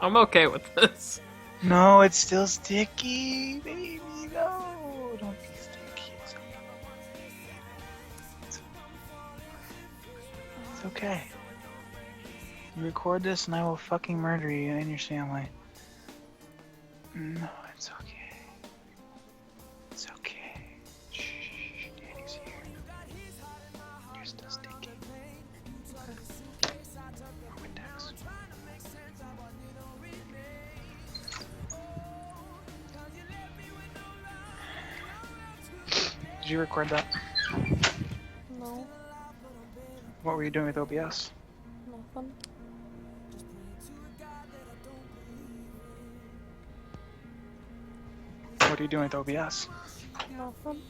I'm okay with this. No, it's still sticky, baby. No, don't be sticky. It's okay. You record this, and I will fucking murder you and your family. No, it's okay. It's okay. Shh, Daddy's here. You're still sticky. Windex. Did you record that? No, What were you doing with OBS? nothing. What are you doing with OBS? Nothing.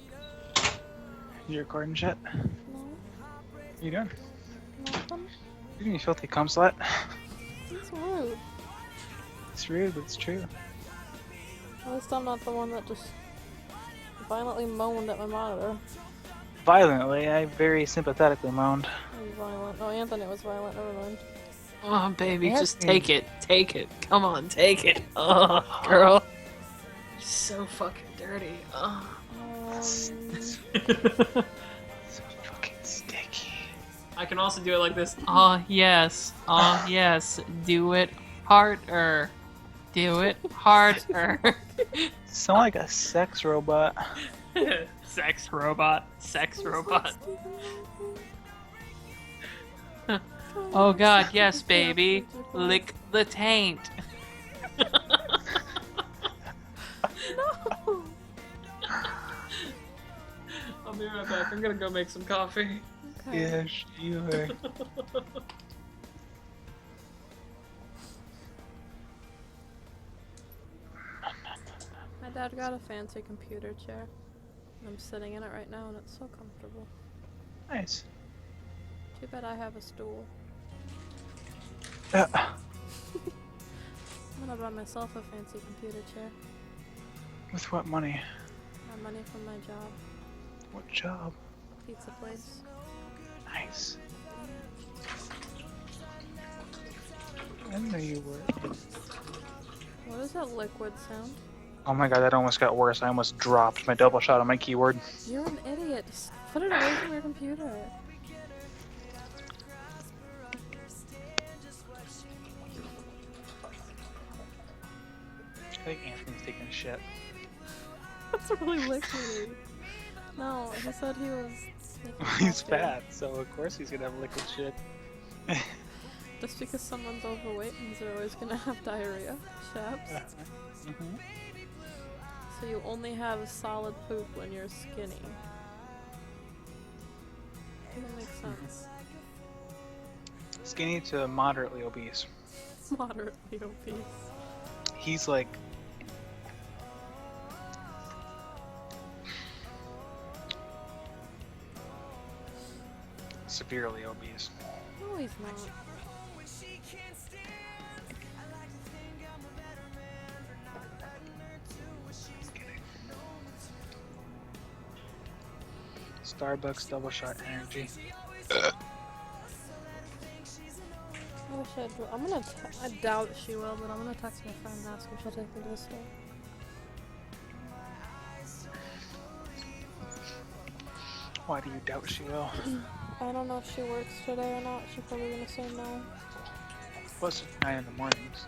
You recording shit? No, What are you doing? nothing. You doing, you filthy cum slut? It's rude. It's rude, but it's true. At least I'm not the one that just violently moaned at my monitor. Violently, I very sympathetically moaned. I'm violent. No, Anthony was violent. Never mind. Oh, baby, just Anthony. take it. Take it. Come on, take it. Oh, girl. You're so fucking dirty. Oh. So fucking sticky. I can also do it like this. Oh, yes. Oh, yes. Do it harder. Do it harder. Sound like a sex robot. Sex robot. Sex robot. Oh god, yes, baby. Lick the taint. No. I'll be right back. I'm gonna go make some coffee. Okay. Yes, you are. My dad got a fancy computer chair. I'm sitting in it right now and it's so comfortable. Nice. Too bad I have a stool. Uh, I'm gonna buy myself a fancy computer chair. with what money? My money from my job. What job? Pizza place. Nice. I didn't know you were. What is that liquid sound? Oh my god, that almost got worse. I almost dropped my double shot on my keyboard. You're an idiot. Just put it away from your computer. I think Anthony's taking a shit. That's really liquidy. No, he said he was. making He's coffee. fat, so of course he's gonna have liquid shit. Just because someone's overweight means they're always gonna have diarrhea. Chaps. Mm-hmm. So you only have solid poop when you're skinny. That makes sense. Skinny to moderately obese. Moderately obese. He's like severely obese. No, he's not. Starbucks double shot energy. I wish I'd. I'm gonna. I doubt she will, but I'm gonna text my friend and ask if she'll take me to the store. Why do you doubt she will? I don't know if she works today or not. She's probably gonna say no. Plus it's 9 in the morning, so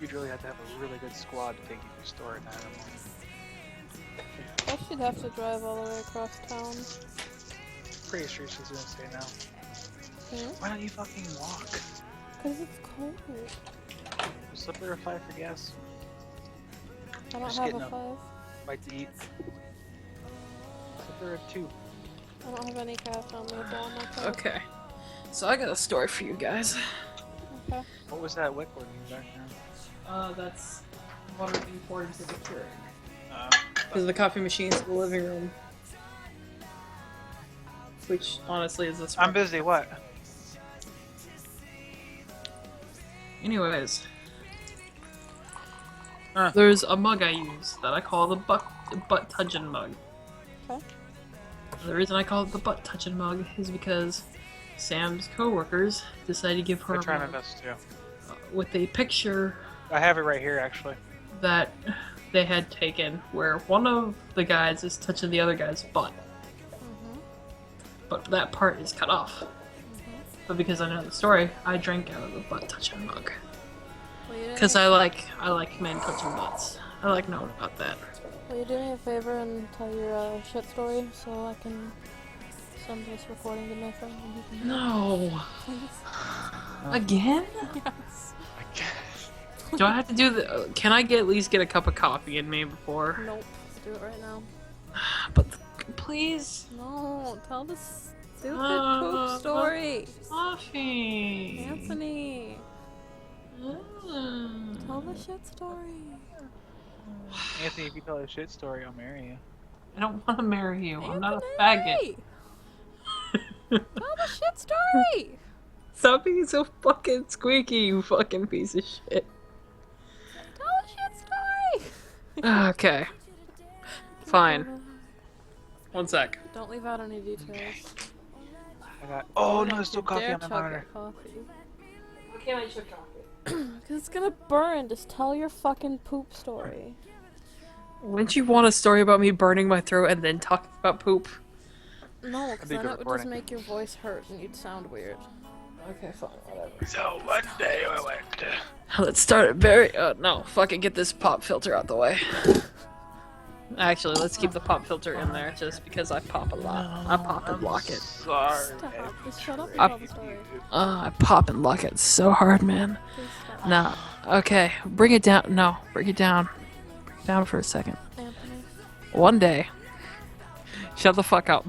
you'd really have to have a really good squad to take you to the store at 9 in the morning. Plus she'd have to drive all the way across town. Pretty sure she's gonna say no. Hmm? Why don't you fucking walk? Cause it's cold. Just slip her a 5 for gas. I don't Just have getting a up. 5. Bite to eat. Slip her a 2. I don't have any cash on me. It's all on my card. Okay. So I got a story for you guys. Okay. What was that whiteboard in the background? That's water being poured into the Keurig. Uh, Because the coffee machine's in the living room. Which, honestly, is this I'm busy, what? Anyways. Huh. There's a mug I use that I call the butt touching mug. Okay. The reason I call it the butt touching mug is because Sam's coworkers decided to give her They're a trying mug to us too. with a picture I have it right here, actually. that they had taken where one of the guys is touching the other guy's butt. Mm-hmm. But that part is cut off. Mm-hmm. But because I know the story, I drank out of the butt touching mug. Will you do Because me- I like men touching butts. I like knowing about that. Will you do me a favor and tell your shit story so I can send this recording to my friend and he can No. please? Again? Yes. Do I have to do the? Can I at least get a cup of coffee in me before? Nope. Let's do it right now. But please, No, tell the stupid Uh, poop story. coffee. Anthony, Mm. tell the shit story. Anthony, if you tell a shit story, I'll marry you. I don't want to marry you. I'm not a Anthony! faggot. Tell the shit story. Stop being so fucking squeaky, you fucking piece of shit. Tell the shit story. Okay. Fine. One sec. Don't leave out any details. I got. Oh no, there's still Don't coffee dare on my chug monitor. that coffee. Why can't I chug coffee? Because it's gonna burn. Just tell your fucking poop story. Wouldn't you want a story about me burning my throat and then talking about poop? No, because be then good it would just recording. make your voice hurt and you'd sound weird. Okay, fine, whatever. So one day I went. Let's start it very. No, fuck it. Get this pop filter out the way. Actually, let's keep the pop filter in there just because I pop a lot. I pop and lock it. Sorry. Stop. Just shut up and I- tell the story. I pop and lock it so hard, man. Please stop. Nah. Okay, bring it down. No, bring it down. Bring it down for a second. Anthony. One day. Shut the fuck up.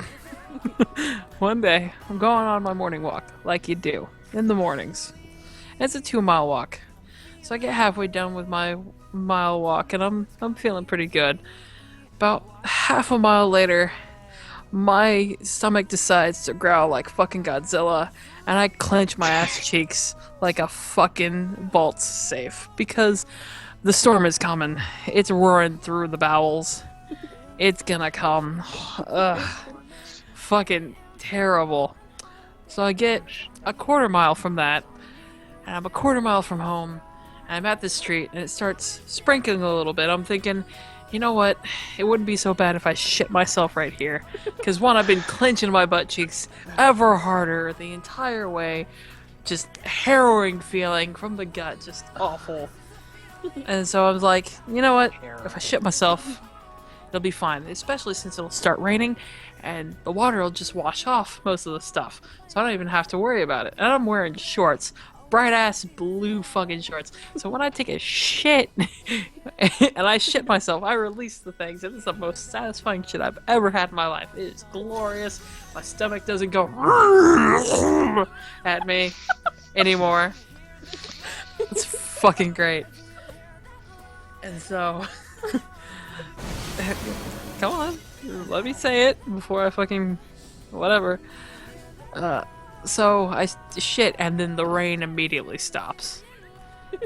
One day, I'm going on my morning walk, like you do, in the mornings. It's a 2-mile walk. So I get halfway done with my mile walk, and I'm feeling pretty good. About half a mile later, my stomach decides to growl like fucking Godzilla, and I clench my ass cheeks like a fucking vault safe because the storm is coming. It's roaring through the bowels. It's gonna come. Ugh. Fucking terrible. So I get a quarter mile from that, and I'm a quarter mile from home, and I'm at the street, and it starts sprinkling a little bit. I'm thinking, you know what? It wouldn't be so bad if I shit myself right here. Because one, I've been clenching my butt cheeks ever harder the entire way. Just harrowing feeling from the gut. Just awful. And so I was like, you know what? If I shit myself, it'll be fine. Especially since it'll start raining and the water will just wash off most of the stuff. So I don't even have to worry about it. And I'm wearing shorts. Bright ass blue fucking shorts. So when I take a shit and I shit myself, I release the things. And it's the most satisfying shit I've ever had in my life. It is glorious. My stomach doesn't go at me anymore. It's fucking great. And so, come on, let me say it before I fucking, whatever. So I shit, and then the rain immediately stops.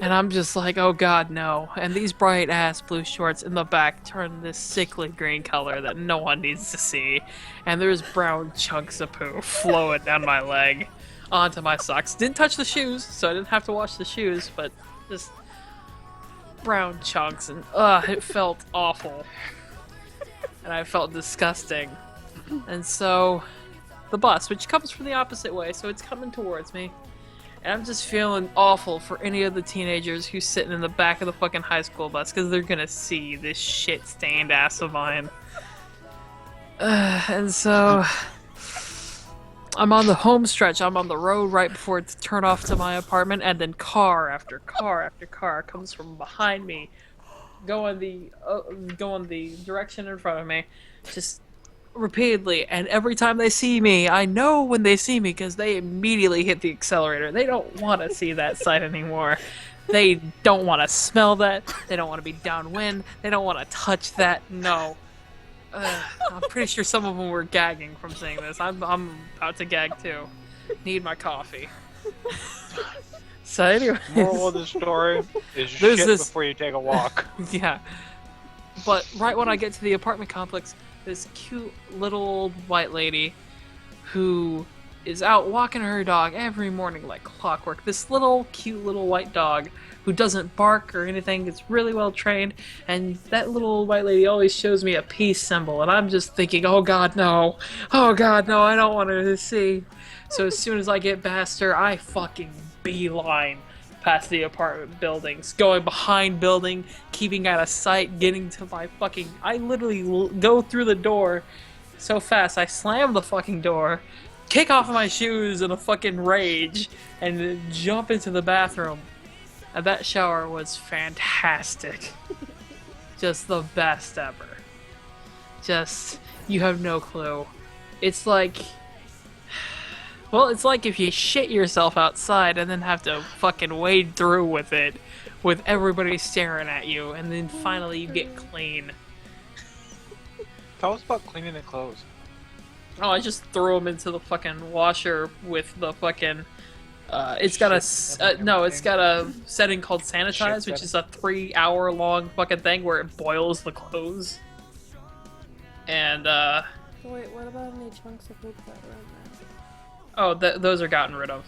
And I'm just like, oh god, no. And these bright ass blue shorts in the back turn this sickly green color that no one needs to see. And there's brown chunks of poo flowing down my leg onto my socks. Didn't touch the shoes, so I didn't have to wash the shoes, but just brown chunks, and it felt awful. And I felt disgusting. And so the bus, which comes from the opposite way, so it's coming towards me. And I'm just feeling awful for any of the teenagers who's sitting in the back of the fucking high school bus, because they're gonna see this shit-stained ass of mine. And so I'm on the home stretch. I'm on the road right before to turn off to my apartment, and then car after car after car comes from behind me, going the direction in front of me, just repeatedly. And every time they see me, I know when they see me because they immediately hit the accelerator. They don't want to see that sight anymore. They don't want to smell that. They don't want to be downwind. They don't want to touch that. No. I'm pretty sure some of them were gagging from seeing this. I'm about to gag too. Need my coffee. So anyway, Moral of the story is There's shit this- before you take a walk. yeah. But right when I get to the apartment complex, this cute little old white lady who is out walking her dog every morning like clockwork. This little cute little white dog who doesn't bark or anything. It's really well trained, and that little white lady always shows me a peace symbol, and I'm just thinking, oh god, no. Oh god, no, I don't want her to see. So as soon as I get past her, I fucking beeline past the apartment buildings, going behind building, keeping out of sight, getting to my fucking... I literally go through the door so fast, I slam the fucking door, kick off my shoes in a fucking rage, and then jump into the bathroom. And that shower was fantastic. Just the best ever. Just, you have no clue. It's like... Well, it's like if you shit yourself outside and then have to fucking wade through with it, with everybody staring at you, and then finally you get clean. Tell us about cleaning the clothes. Oh, I just threw them into the fucking washer with the fucking... it's got it's got a setting called Sanitize, which is a 3-hour long fucking thing where it boils the clothes. And, Wait, what about any chunks of poop that were in there? oh, those are gotten rid of.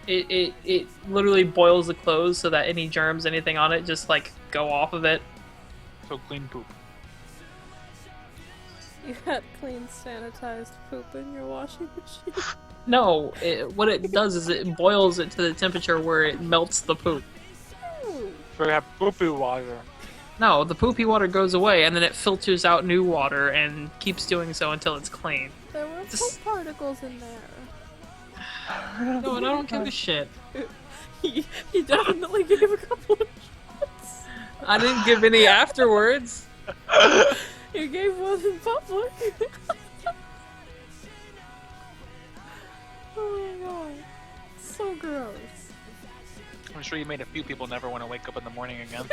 It literally boils the clothes so that any germs, anything on it, just, like, go off of it. So clean poop. You had clean, sanitized poop in your washing machine? No, what it does is it boils it to the temperature where it melts the poop. Ooh. So we have poo-poo water. No, the poopy water goes away, and then it filters out new water and keeps doing so until it's clean. There were poop particles in there. No, and I don't give a shit. He definitely gave a couple of shots. I didn't give any afterwards. You gave one in public. Oh my god. So gross. I'm sure you made a few people never want to wake up in the morning again.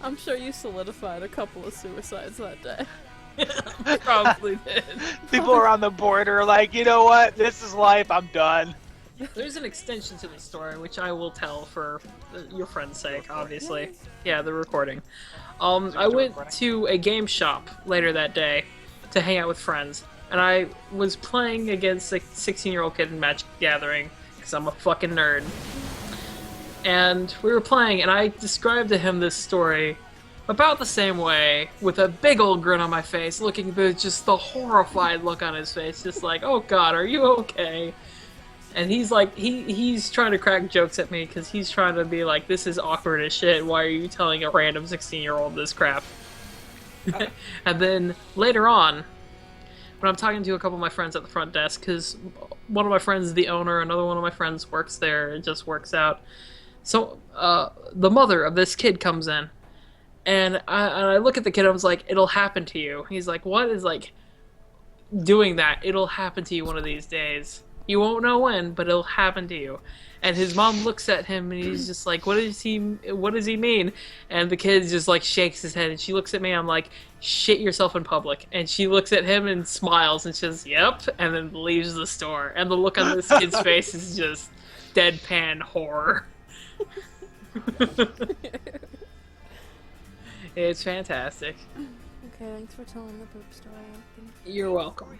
I'm sure you solidified a couple of suicides that day. Probably did. People are on the border like, you know what? This is life. I'm done. There's an extension to the story, which I will tell for your friend's sake, obviously. Yeah, the recording. I went to a game shop later that day to hang out with friends, and I was playing against a 16-year-old kid in Magic the Gathering, because I'm a fucking nerd. And we were playing, and I described to him this story about the same way, with a big old grin on my face, looking with just the horrified look on his face, just like, oh god, are you okay? And he's like, he's trying to crack jokes at me, because he's trying to be like, this is awkward as shit, why are you telling a random 16-year-old this crap? And then, later on, when I'm talking to a couple of my friends at the front desk, because one of my friends is the owner, another one of my friends works there, it just works out. So, the mother of this kid comes in, and I look at the kid, I was like, it'll happen to you. He's like, what is, like, doing that? It'll happen to you one of these days. You won't know when, but it'll happen to you. And his mom looks at him, and he's just like, what does he mean? And the kid just, like, shakes his head, and she looks at me, I'm like, shit yourself in public. And she looks at him and smiles, and says, yep, and then leaves the store. And the look on this kid's face is just deadpan horror. It's fantastic. Okay, thanks for telling the poop story, Anthony. You're welcome.